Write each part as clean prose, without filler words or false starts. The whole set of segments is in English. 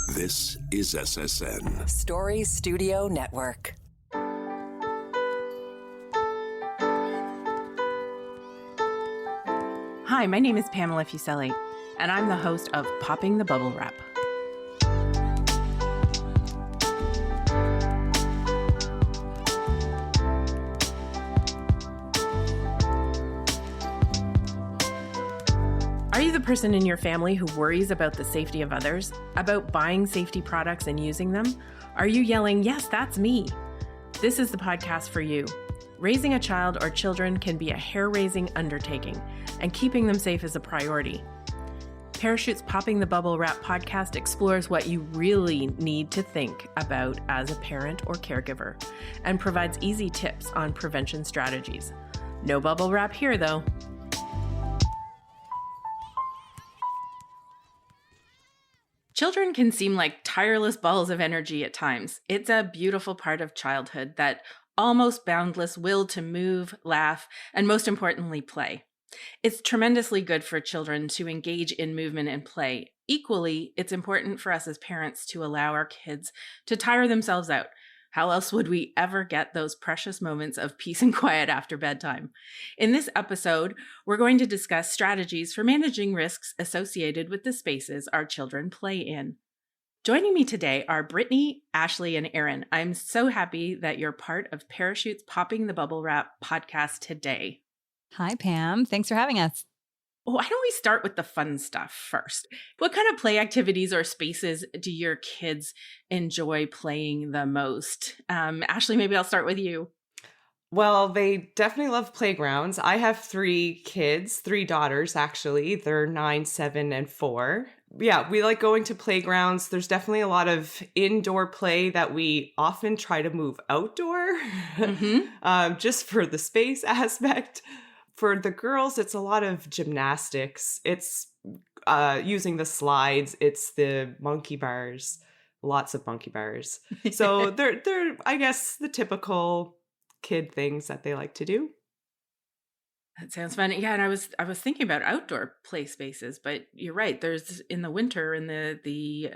This is SSN. Story Studio Network. Hi, my name is Pamela Fuselli, and I'm the host of Popping the Bubble Wrap. Are you the person in your family who worries about the safety of others, about buying safety products and using them? Are you yelling, "Yes, that's me"? This is the podcast for you. Raising a child or children can be a hair-raising undertaking, and keeping them safe is a priority. Parachute's Popping the Bubble Wrap podcast explores what you really need to think about as a parent or caregiver, and provides easy tips on prevention strategies. No bubble wrap here, though. Children can seem like tireless balls of energy at times. It's a beautiful part of childhood, that almost boundless will to move, laugh, and most importantly, play. It's tremendously good for children to engage in movement and play. Equally, it's important for us as parents to allow our kids to tire themselves out. How else would we ever get those precious moments of peace and quiet after bedtime? In this episode, we're going to discuss strategies for managing risks associated with the spaces our children play in. Joining me today are Brittany, Ashley, and Erin. I'm so happy that you're part of Parachute's Popping the Bubble Wrap podcast today. Hi, Pam. Thanks for having us. Why don't we start with the fun stuff first? What kind of play activities or spaces do your kids enjoy playing the most? Ashley, maybe I'll start with you. Well, they definitely love playgrounds. I have 3 kids, 3 daughters, actually. They're 9, 7, and 4. Yeah, we like going to playgrounds. There's definitely a lot of indoor play that we often try to move outdoor, just for the space aspect. For the girls, it's a lot of gymnastics. It's using the slides. It's the monkey bars, lots of monkey bars. So they're I guess the typical kid things that they like to do. That sounds fun. Yeah, and I was thinking about outdoor play spaces, but you're right. There's in the winter, in the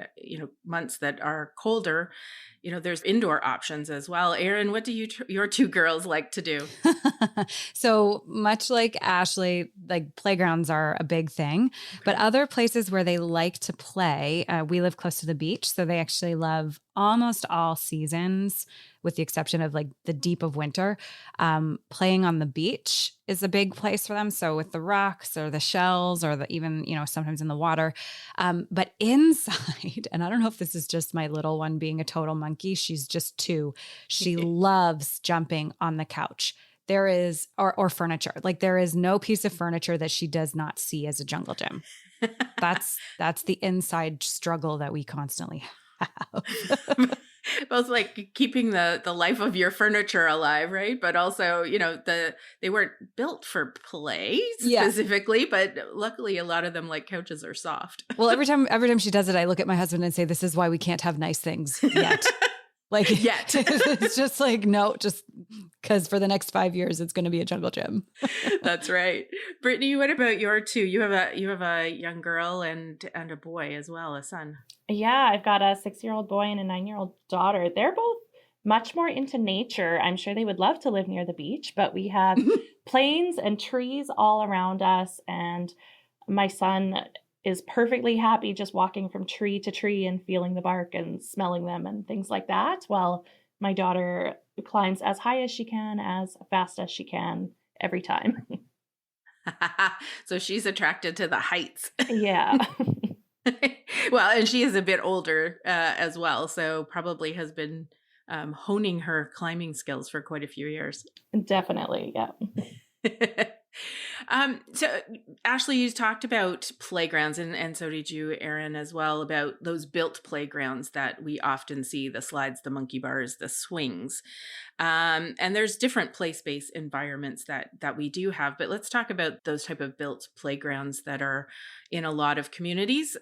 months that are colder, there's indoor options as well. Erin, what do your 2 girls like to do? So much like Ashley, like playgrounds are a big thing, but other places where they like to play, we live close to the beach, so they actually love almost all seasons, with the exception of like the deep of winter. Playing on the beach is a big place for them. So with the rocks or the shells or even, sometimes in the water. But inside, and I don't know if this is just my little one being a total monkey. She's just 2. She loves jumping on the couch. There is, or furniture. Like there is no piece of furniture that she does not see as a jungle gym. That's the inside struggle that we constantly have. Both like keeping the life of your furniture alive, right? But also, they weren't built for play specifically, but luckily a lot of them, like couches, are soft. Well, every time she does it, I look at my husband and say, "This is why we can't have nice things yet." Yet. It's just like, no, just because for the next 5 years, it's going to be a jungle gym. That's right. Brittany, what about your 2? You have a young girl and a boy as well, a son. Yeah, I've got a 6-year-old boy and a 9-year-old daughter. They're both much more into nature. I'm sure they would love to live near the beach, but we have plains and trees all around us. And my son is perfectly happy just walking from tree to tree and feeling the bark and smelling them and things like that. While my daughter climbs as high as she can, as fast as she can every time. So she's attracted to the heights. Yeah. Well, and she is a bit older as well, so probably has been honing her climbing skills for quite a few years. Definitely, yeah. So Ashley, you talked about playgrounds, and so did you, Erin, as well, about those built playgrounds that we often see, the slides, the monkey bars, the swings. And there's different play space environments that we do have, but let's talk about those type of built playgrounds that are in a lot of communities.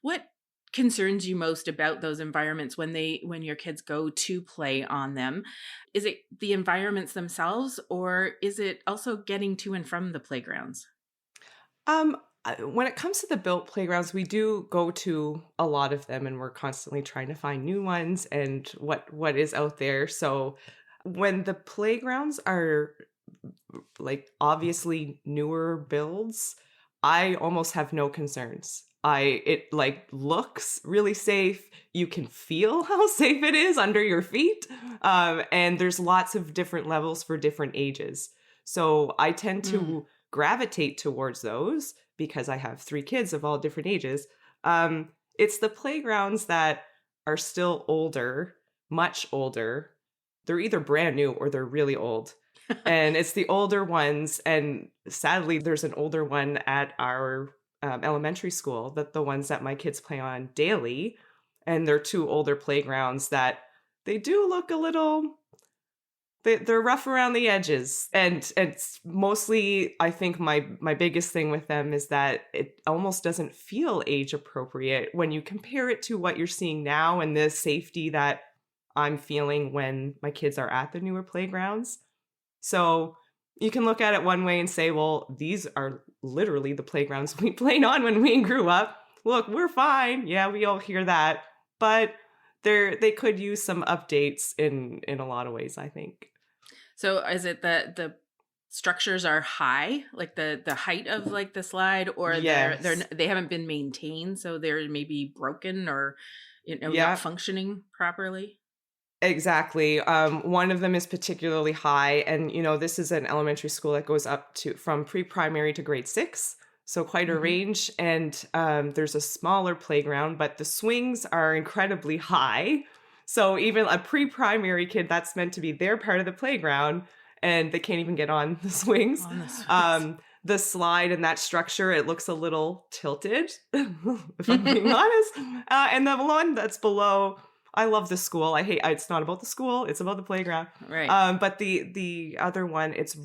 What concerns you most about those environments when your kids go to play on them? Is it the environments themselves, or is it also getting to and from the playgrounds? when it comes to the built playgrounds, we do go to a lot of them, and we're constantly trying to find new ones and what is out there. So when the playgrounds are like obviously newer builds, I almost have no concerns. It like looks really safe. You can feel how safe it is under your feet. And there's lots of different levels for different ages. So I tend to gravitate towards those because I have 3 kids of all different ages. It's the playgrounds that are still older, much older. They're either brand new or they're really old. And it's the older ones. And sadly, there's an older one at our elementary school, that the ones that my kids play on daily. And they're 2 older playgrounds that they do look a little, they're rough around the edges. And it's mostly, I think my biggest thing with them is that it almost doesn't feel age appropriate when you compare it to what you're seeing now and the safety that I'm feeling when my kids are at the newer playgrounds. So you can look at it one way and say, well, these are literally the playgrounds we played on when we grew up. Look, we're fine. Yeah, we all hear that. But they could use some updates in a lot of ways, I think. So is it that the structures are high, like the height of like the slide, or Yes. they haven't been maintained, so they're maybe broken or Yeah. not functioning properly? Exactly. One of them is particularly high, and this is an elementary school that goes up to from pre-primary to grade 6, so quite a range. And there's a smaller playground, but the swings are incredibly high. So even a pre-primary kid, that's meant to be their part of the playground, and they can't even get on the swings. The slide and that structure, it looks a little tilted, if I'm being honest. And the one that's below, I love the school. It's not about the school, it's about the playground. Right. But the other one, it's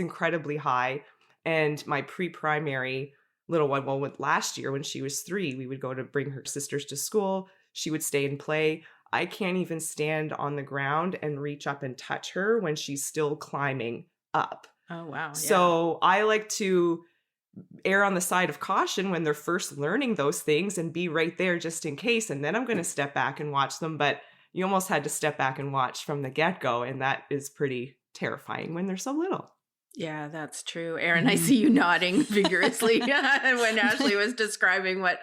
incredibly high. And my pre-primary little one, well, last year when she was 3, we would go to bring her sisters to school. She would stay and play. I can't even stand on the ground and reach up and touch her when she's still climbing up. Oh, wow. Yeah. So I like to err on the side of caution when they're first learning those things and be right there just in case. And then I'm going to step back and watch them. But you almost had to step back and watch from the get-go. And that is pretty terrifying when they're so little. Yeah, that's true. Erin, I see you nodding vigorously when Ashley was describing what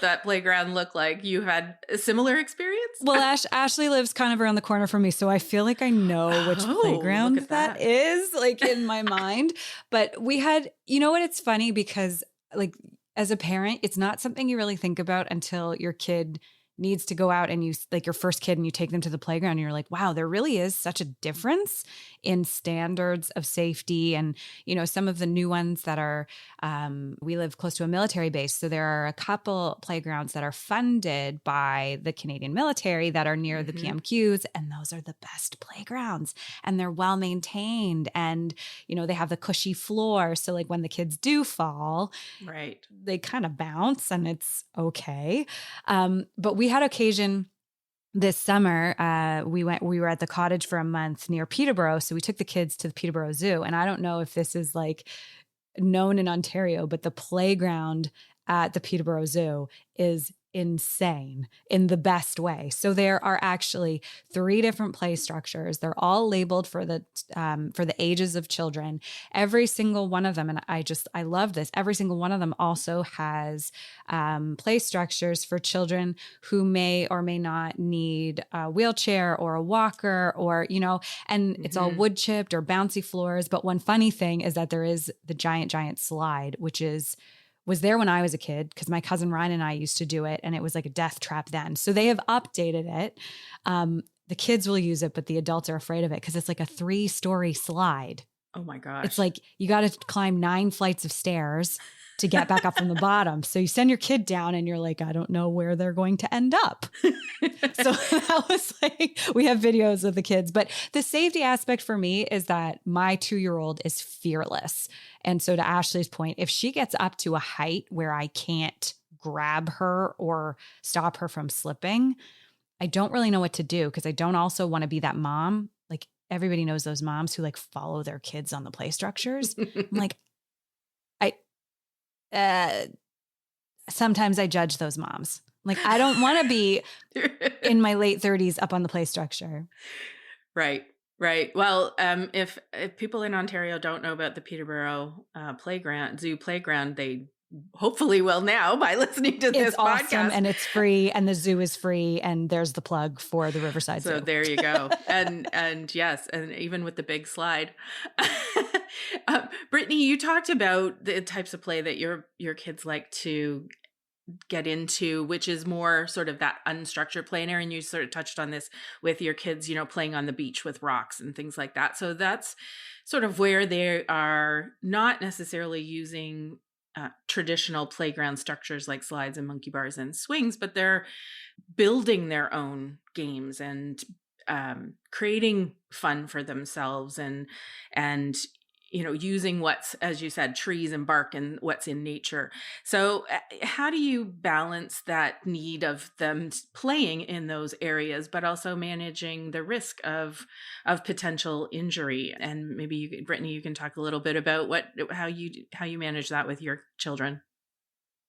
that playground looked like. You had a similar experience? Well, Ashley lives kind of around the corner from me, so I feel like I know which playground that is, like in my mind. But we had, what, it's funny because like as a parent, it's not something you really think about until your kid needs to go out and you like your first kid and you take them to the playground and you're like, wow, there really is such a difference in standards of safety. And, some of the new ones that are, we live close to a military base. So there are a couple playgrounds that are funded by the Canadian military that are near the PMQs. And those are the best playgrounds and they're well maintained. And, they have the cushy floor. So like when the kids do fall, right, they kind of bounce and it's okay. But we had occasion this summer, we were at the cottage for a month near Peterborough. So we took the kids to the Peterborough Zoo. And I don't know if this is like known in Ontario, but the playground at the Peterborough Zoo is insane in the best way. So there are actually 3 different play structures. They're all labeled for the ages of children. Every single one of them, and I love this. Every single one of them also has play structures for children who may or may not need a wheelchair or a walker, or and it's all wood chipped or bouncy floors. But one funny thing is that there is the giant slide, which was there when I was a kid because my cousin Ryan and I used to do it, and it was like a death trap then. So they have updated it. The kids will use it, but the adults are afraid of it because it's like a 3-story slide. Oh my gosh. It's like you got to climb 9 flights of stairs to get back up from the bottom. So you send your kid down and you're like, I don't know where they're going to end up. So that was like, we have videos of the kids, but the safety aspect for me is that my 2-year-old is fearless. And so to Ashley's point, if she gets up to a height where I can't grab her or stop her from slipping, I don't really know what to do because I don't also want to be that mom. Like everybody knows those moms who like follow their kids on the play structures. I'm like, sometimes I judge those moms. Like, I don't want to be in my late 30s up on the play structure. Right. Right. Well, if people in Ontario don't know about the Peterborough zoo playground, they hopefully will now by listening to this It's awesome, podcast. and it's free, and the zoo is free, and there's the plug for the Riverside Zoo. So there you go. And yes, and even with the big slide. Brittany, you talked about the types of play that your kids like to get into, which is more sort of that unstructured play. And Erin, you sort of touched on this with your kids, playing on the beach with rocks and things like that. So that's sort of where they are not necessarily using traditional playground structures like slides and monkey bars and swings, but they're building their own games and creating fun for themselves and using what's, as you said, trees and bark and what's in nature. So how do you balance that need of them playing in those areas, but also managing the risk of potential injury? And maybe Brittany, you can talk a little bit about how you manage that with your children.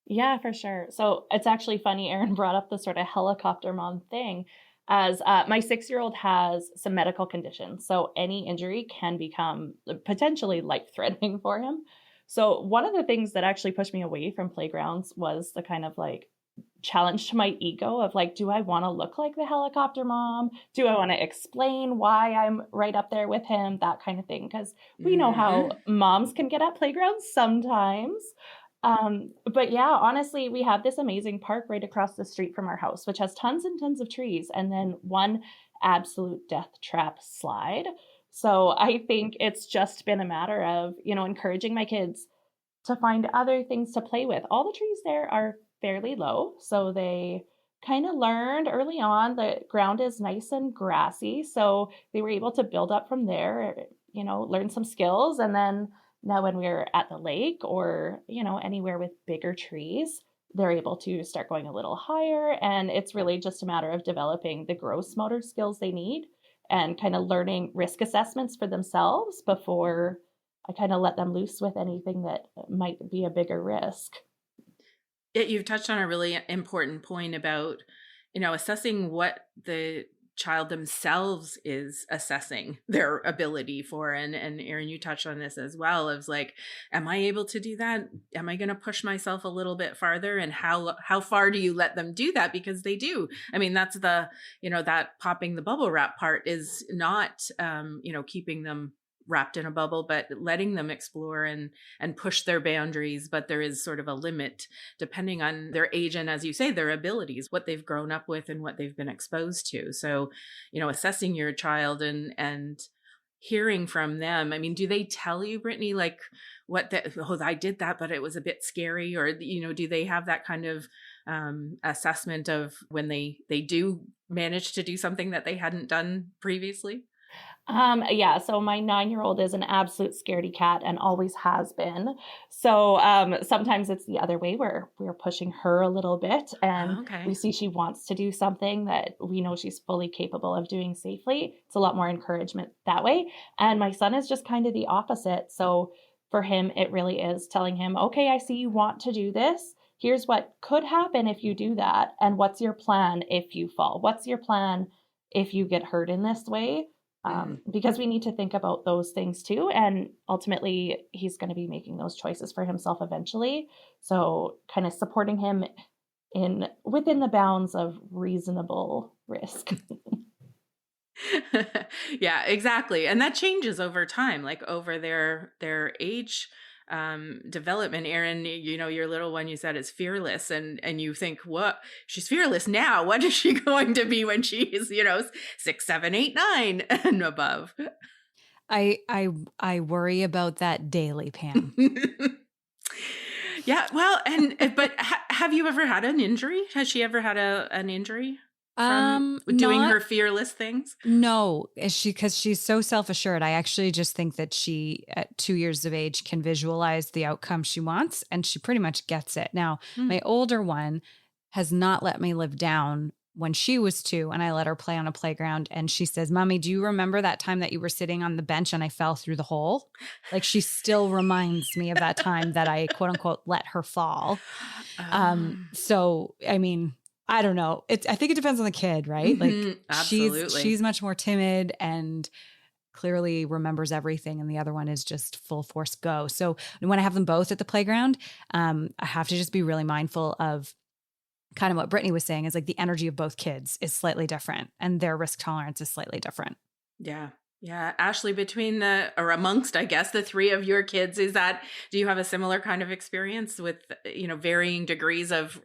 Yeah, for sure. So it's actually funny, Erin brought up the sort of helicopter mom thing. As my 6-year-old has some medical conditions, so any injury can become potentially life-threatening for him. So one of the things that actually pushed me away from playgrounds was the kind of like challenge to my ego of like, do I want to look like the helicopter mom? Do I want to explain why I'm right up there with him? That kind of thing. Because we know how moms can get at playgrounds sometimes. But yeah, honestly, we have this amazing park right across the street from our house, which has tons and tons of trees and then one absolute death trap slide. So I think it's just been a matter of, encouraging my kids to find other things to play with. All the trees there are fairly low, so they kind of learned early on the ground is nice and grassy. So they were able to build up from there, learn some skills. And then now when we're at the lake or, anywhere with bigger trees, they're able to start going a little higher. And it's really just a matter of developing the gross motor skills they need and kind of learning risk assessments for themselves before I kind of let them loose with anything that might be a bigger risk. You've touched on a really important point about, assessing what the child themselves is assessing their ability for. And Erin, you touched on this as well, of like, am I able to do that? Am I going to push myself a little bit farther? And how far do you let them do that? Because they do. I mean, that's the, that popping the bubble wrap part is not, keeping them wrapped in a bubble, but letting them explore and push their boundaries. But there is sort of a limit depending on their age and, as you say, their abilities, what they've grown up with and what they've been exposed to. So, assessing your child and hearing from them. I mean, do they tell you, Brittany, like I did that, but it was a bit scary? Or, do they have that kind of assessment of when they do manage to do something that they hadn't done previously? Yeah, so my 9-year-old is an absolute scaredy cat and always has been. So sometimes it's the other way where we're pushing her a little bit and we see she wants to do something that we know she's fully capable of doing safely. It's a lot more encouragement that way. And my son is just kind of the opposite. So for him, it really is telling him, okay, I see you want to do this. Here's what could happen if you do that. And what's your plan if you fall? What's your plan if you get hurt in this way? Because we need to think about those things too. And ultimately, he's going to be making those choices for himself eventually. So kind of supporting him within the bounds of reasonable risk. Yeah, exactly. And that changes over time, like over their age development. Erin, your little one, you said, is fearless, and you think, what, she's fearless now, what is she going to be when she's 6, 7, 8, 9 and above? I worry about that daily, Pam. Yeah, well, but have you ever had an injury? Has she ever had an injury from doing her fearless things? No, because she's so self-assured. I actually just think that she, at 2 years of age, can visualize the outcome she wants, and she pretty much gets it. Now, my older one has not let me live down when she was 2 and I let her play on a playground and she says, Mommy, do you remember that time that you were sitting on the bench and I fell through the hole? Like she still reminds me of that time that I quote unquote let her fall. So, I mean, I don't know. I think it depends on the kid, right? Like Absolutely. she's much more timid and clearly remembers everything. And the other one is just full force go. So when I have them both at the playground, I have to just be really mindful of kind of what Brittany was saying is like the energy of both kids is slightly different and their risk tolerance is slightly different. Yeah. Yeah. Ashley, between amongst, I guess, the 3 of your kids, do you have a similar kind of experience with, varying degrees of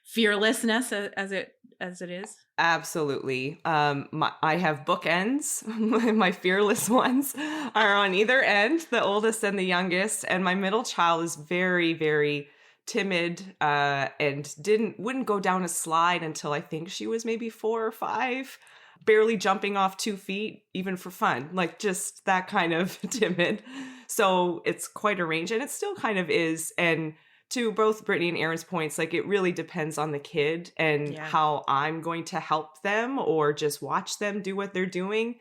fearlessness as it is? Absolutely. I have bookends. My fearless ones are on either end, the oldest and the youngest. And my middle child is very, very timid and wouldn't go down a slide until I think she was maybe 4 or 5, barely jumping off 2 feet, even for fun, like just that kind of timid. So it's quite a range, and it still kind of is. And to both Brittany and Erin's points, like it really depends on the kid and how I'm going to help them or just watch them do what they're doing.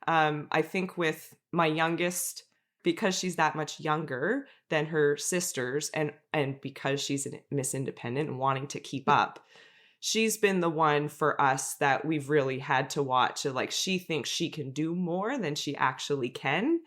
I think with my youngest, because she's that much younger than her sisters and because she's Miss Independent and wanting to keep up, she's been the one for us that we've really had to watch. Like she thinks she can do more than she actually can.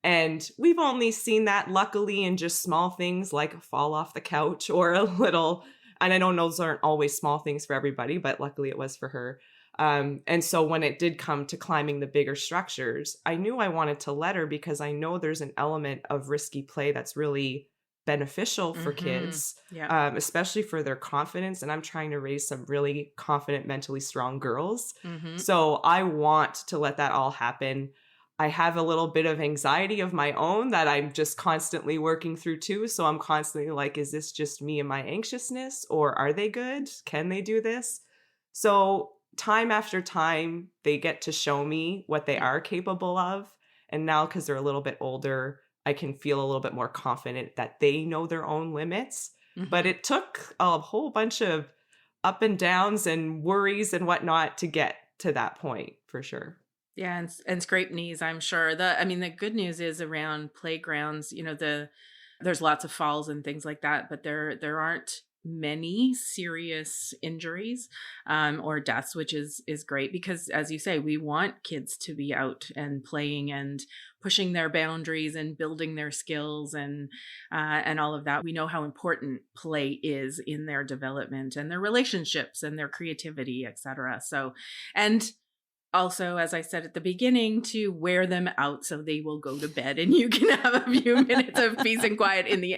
And we've only seen that luckily in just small things like a fall off the couch or a little, and I know those aren't always small things for everybody, but luckily it was for her. And so when it did come to climbing the bigger structures, I knew I wanted to let her because I know there's an element of risky play that's really beneficial for kids, especially for their confidence. And I'm trying to raise some really confident, mentally strong girls. So I want to let that all happen. I have a little bit of anxiety of my own that I'm just constantly working through too. So I'm constantly like, is this just me and my anxiousness, or are they good? Can they do this? So time after time, they get to show me what they are capable of. And now, because they're a little bit older, I can feel a little bit more confident that they know their own limits. But it took a whole bunch of up and downs and worries and whatnot to get to that point, for sure. Yeah, and scraped knees, I'm sure. The good news is around playgrounds, there's lots of falls and things like that, but there aren't many serious injuries or deaths, which is great because, as you say, we want kids to be out and playing and pushing their boundaries and building their skills and all of that. We know how important play is in their development and their relationships and their creativity, etc. So, and also, as I said at the beginning, to wear them out so they will go to bed and you can have a few minutes of peace and quiet in the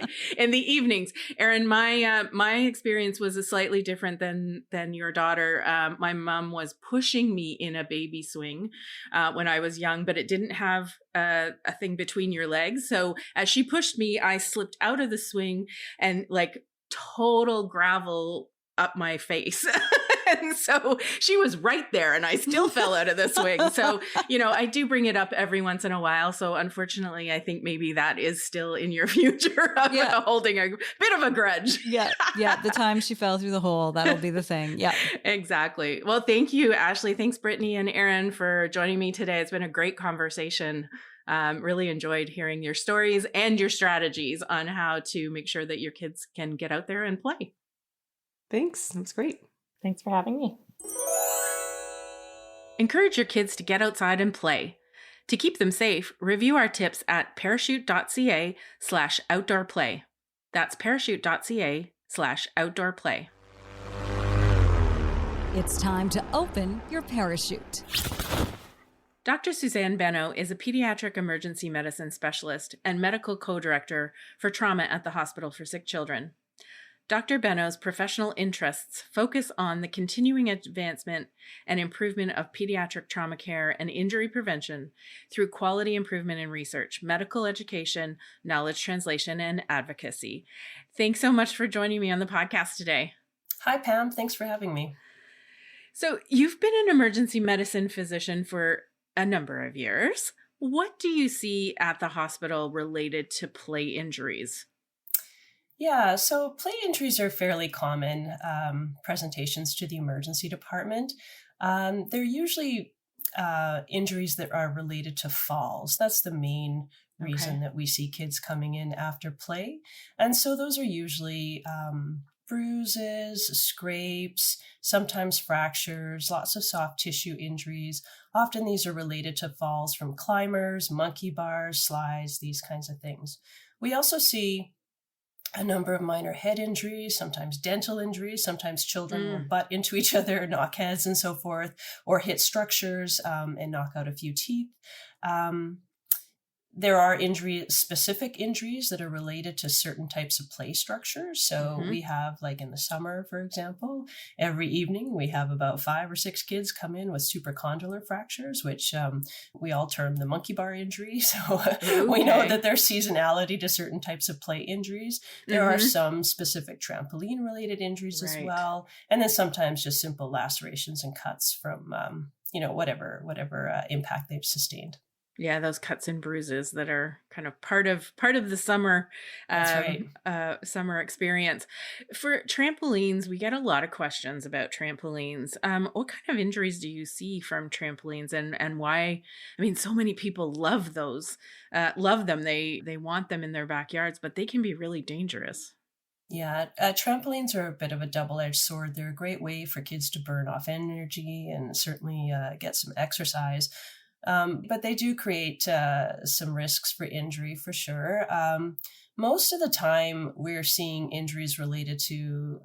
evenings. Erin, my experience was a slightly different than your daughter. My mom was pushing me in a baby swing when I was young, but it didn't have a thing between your legs. So as she pushed me, I slipped out of the swing and like total gravel up my face. And so she was right there and I still fell out of the swing. So, I do bring it up every once in a while. So unfortunately, I think maybe that is still in your future of holding a bit of a grudge. Yeah. The time she fell through the hole, that'll be the thing. Yeah, exactly. Well, thank you, Ashley. Thanks, Brittany and Erin, for joining me today. It's been a great conversation. Really enjoyed hearing your stories and your strategies on how to make sure that your kids can get out there and play. Thanks. That's great. Thanks for having me. Encourage your kids to get outside and play. To keep them safe, review our tips at parachute.ca/outdoor play. That's parachute.ca/outdoor play. It's time to open your parachute. Dr. Suzanne Beno is a pediatric emergency medicine specialist and medical co-director for trauma at the Hospital for Sick Children. Dr. Beno's professional interests focus on the continuing advancement and improvement of pediatric trauma care and injury prevention through quality improvement in research, medical education, knowledge translation, and advocacy. Thanks so much for joining me on the podcast today. Hi, Pam. Thanks for having me. So you've been an emergency medicine physician for a number of years. What do you see at the hospital related to play injuries? Yeah, so play injuries are fairly common presentations to the emergency department. They're usually injuries that are related to falls. That's the main reason Okay. that we see kids coming in after play. And so those are usually bruises, scrapes, sometimes fractures, lots of soft tissue injuries. Often these are related to falls from climbers, monkey bars, slides, these kinds of things. We also see a number of minor head injuries, sometimes dental injuries. Sometimes children will butt into each other, knock heads and so forth, or hit structures and knock out a few teeth. Um, there are specific injuries that are related to certain types of play structures. So we have, like in the summer, for example, every evening we have about 5 or 6 kids come in with supracondylar fractures, which we all term the monkey bar injury. So we know that there's seasonality to certain types of play injuries. There are some specific trampoline related injuries as well. And then sometimes just simple lacerations and cuts from, whatever impact they've sustained. Yeah, those cuts and bruises that are kind of part of the summer, That's summer experience. For trampolines, we get a lot of questions about trampolines. What kind of injuries do you see from trampolines, and why? I mean, so many people love those, love them. They want them in their backyards, but they can be really dangerous. Yeah, trampolines are a bit of a double-edged sword. They're a great way for kids to burn off energy and certainly get some exercise. But they do create some risks for injury for sure. Most of the time, we're seeing injuries related to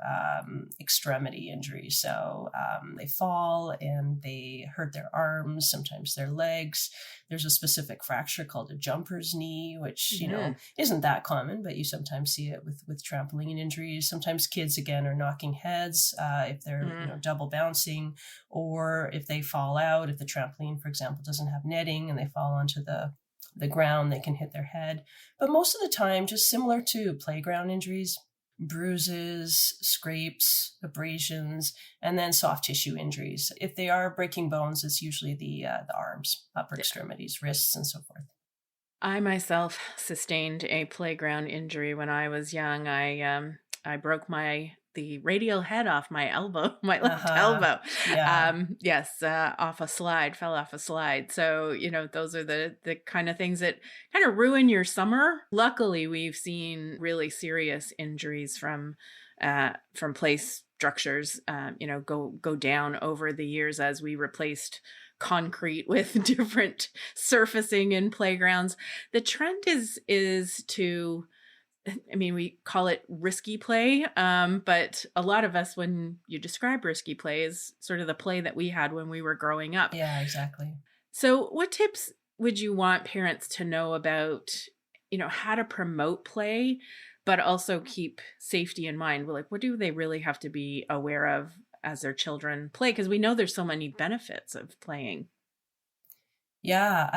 extremity injuries. So they fall and they hurt their arms, sometimes their legs. There's a specific fracture called a jumper's knee, which, isn't that common, but you sometimes see it with trampoline injuries. Sometimes kids, again, are knocking heads if they're, double bouncing, or if they fall out, if the trampoline, for example, doesn't have netting and they fall onto the ground, they can hit their head. But most of the time, just similar to playground injuries, bruises, scrapes, abrasions, and then soft tissue injuries. If they are breaking bones, it's usually the arms, upper extremities, wrists, and so forth. I myself sustained a playground injury when I was young. I broke the radial head off my elbow, my left elbow. Yeah. Yes, fell off a slide. So, those are the kind of things that kind of ruin your summer. Luckily, we've seen really serious injuries from play structures, go down over the years as we replaced concrete with different surfacing in playgrounds. The trend is to, we call it risky play, but a lot of us, when you describe risky play, is sort of the play that we had when we were growing up. Yeah, exactly. So what tips would you want parents to know about, how to promote play, but also keep safety in mind? Like, what do they really have to be aware of as their children play? Because we know there's so many benefits of playing. Yeah,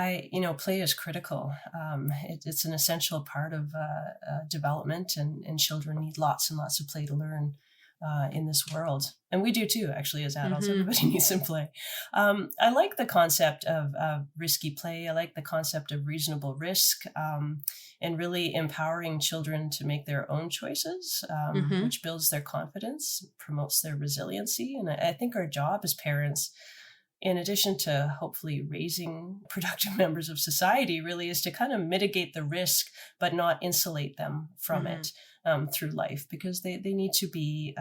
play is critical. It's an essential part of development, and children need lots and lots of play to learn in this world. And we do too, actually, as adults. Everybody needs some play. I like the concept of risky play. I like the concept of reasonable risk, and really empowering children to make their own choices, which builds their confidence, promotes their resiliency. And I think our job as parents, in addition to hopefully raising productive members of society, really is to kind of mitigate the risk, but not insulate them from it through life, because they need to be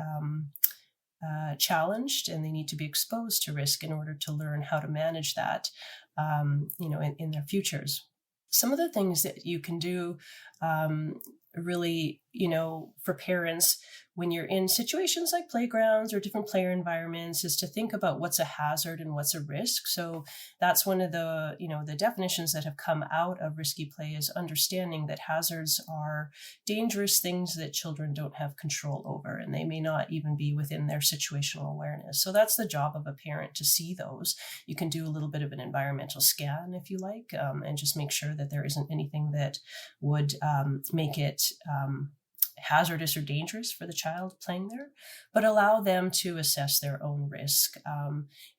challenged, and they need to be exposed to risk in order to learn how to manage that, in their futures. Some of the things that you can do really, for parents when you're in situations like playgrounds or different player environments, is to think about what's a hazard and what's a risk. So that's one of the, the definitions that have come out of risky play, is understanding that hazards are dangerous things that children don't have control over, and they may not even be within their situational awareness. So that's the job of a parent, to see those. You can do a little bit of an environmental scan if you like, and just make sure that there isn't anything that would make it hazardous or dangerous for the child playing there, but allow them to assess their own risk,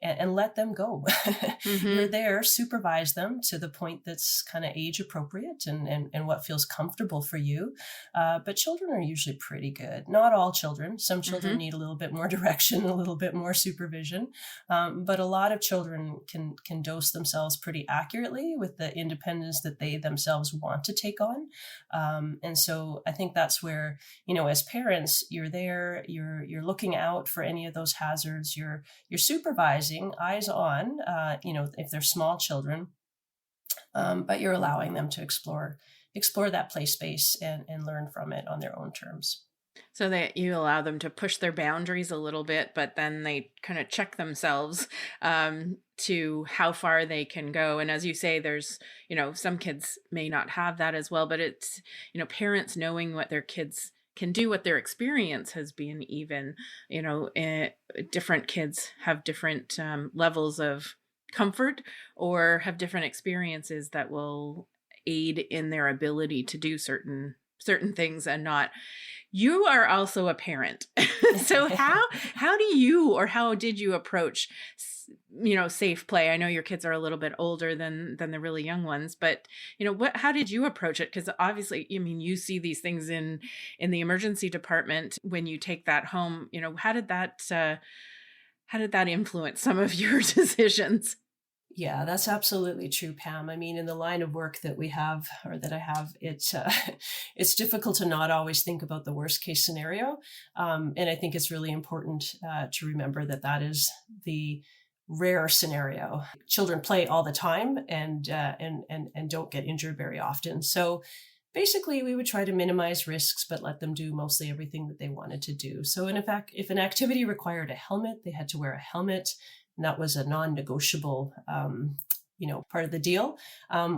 and let them go. You're there, supervise them to the point that's kind of age appropriate and what feels comfortable for you. But children are usually pretty good. Not all children. Some children need a little bit more direction, a little bit more supervision. But a lot of children can dose themselves pretty accurately with the independence that they themselves want to take on. And so I think that's where, as parents, you're there, you're looking out for any of those hazards, you're supervising, eyes on, if they're small children, but you're allowing them to explore that play space and learn from it on their own terms. So that you allow them to push their boundaries a little bit, but then they kind of check themselves to how far they can go. And as you say, there's, some kids may not have that as well, but it's, parents knowing what their kids can do, what their experience has been even, different kids have different levels of comfort or have different experiences that will aid in their ability to do certain things and not. You are also a parent. So how do you, or how did you approach, safe play? I know your kids are a little bit older than the really young ones, but how did you approach it? Because obviously, you see these things in the emergency department when you take that home. How did that influence some of your decisions? Yeah, that's absolutely true, Pam. In the line of work that we have, or that I have, it's difficult to not always think about the worst case scenario. And I think it's really important to remember that is the rare scenario. Children play all the time and don't get injured very often. So basically, we would try to minimize risks, but let them do mostly everything that they wanted to do. So in fact, if an activity required a helmet, they had to wear a helmet. And that was a non-negotiable, part of the deal.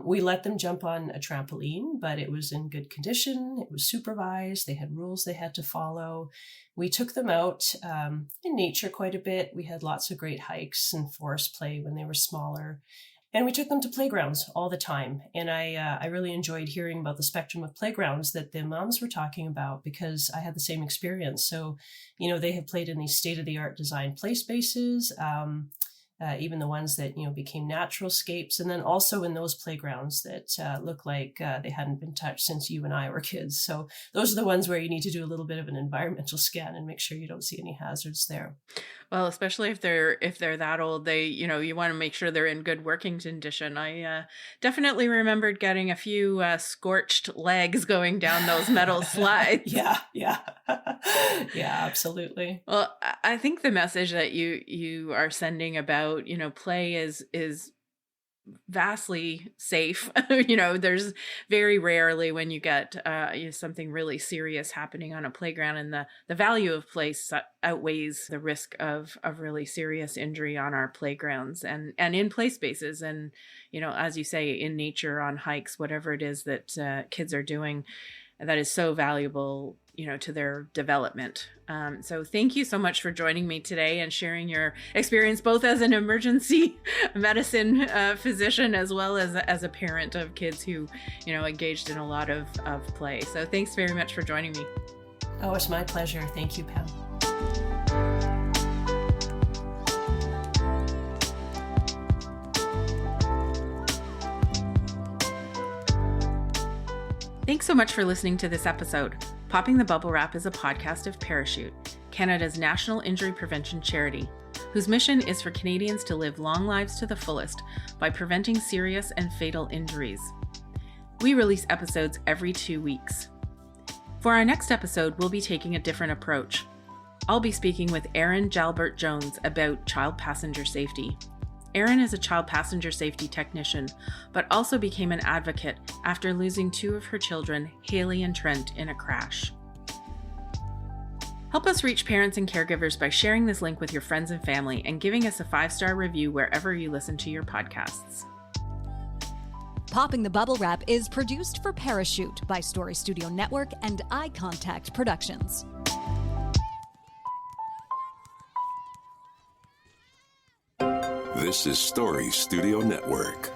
We let them jump on a trampoline, but it was in good condition. It was supervised. They had rules they had to follow. We took them out in nature quite a bit. We had lots of great hikes and forest play when they were smaller. And we took them to playgrounds all the time. And I really enjoyed hearing about the spectrum of playgrounds that the moms were talking about, because I had the same experience. So, they have played in these state-of-the-art design play spaces, even the ones that, became natural scapes. And then also in those playgrounds that look like they hadn't been touched since you and I were kids. So those are the ones where you need to do a little bit of an environmental scan and make sure you don't see any hazards there. Well, especially if they're that old, they, you want to make sure they're in good working condition. I definitely remembered getting a few scorched legs going down those metal slides. Yeah, absolutely. Well, I think the message that you are sending about, play is vastly safe. There's very rarely when you get something really serious happening on a playground, and the value of play outweighs the risk of really serious injury on our playgrounds and in play spaces. And, as you say, in nature, on hikes, whatever it is that kids are doing, that is so valuable, to their development. So thank you so much for joining me today and sharing your experience, both as an emergency medicine physician, as well as a parent of kids who, engaged in a lot of play. So thanks very much for joining me. Oh, it's my pleasure. Thank you, Pam. Thanks so much for listening to this episode. Popping the Bubble Wrap is a podcast of Parachute, Canada's national injury prevention charity, whose mission is for Canadians to live long lives to the fullest by preventing serious and fatal injuries. We release episodes every 2 weeks. For our next episode, we'll be taking a different approach. I'll be speaking with Erin Jalbert-Jones about child passenger safety. Erin is a child passenger safety technician, but also became an advocate after losing 2 of her children, Haley and Trent, in a crash. Help us reach parents and caregivers by sharing this link with your friends and family and giving us a 5-star review wherever you listen to your podcasts. Popping the Bubble Wrap is produced for Parachute by Story Studio Network and Eye Contact Productions. This is Story Studio Network.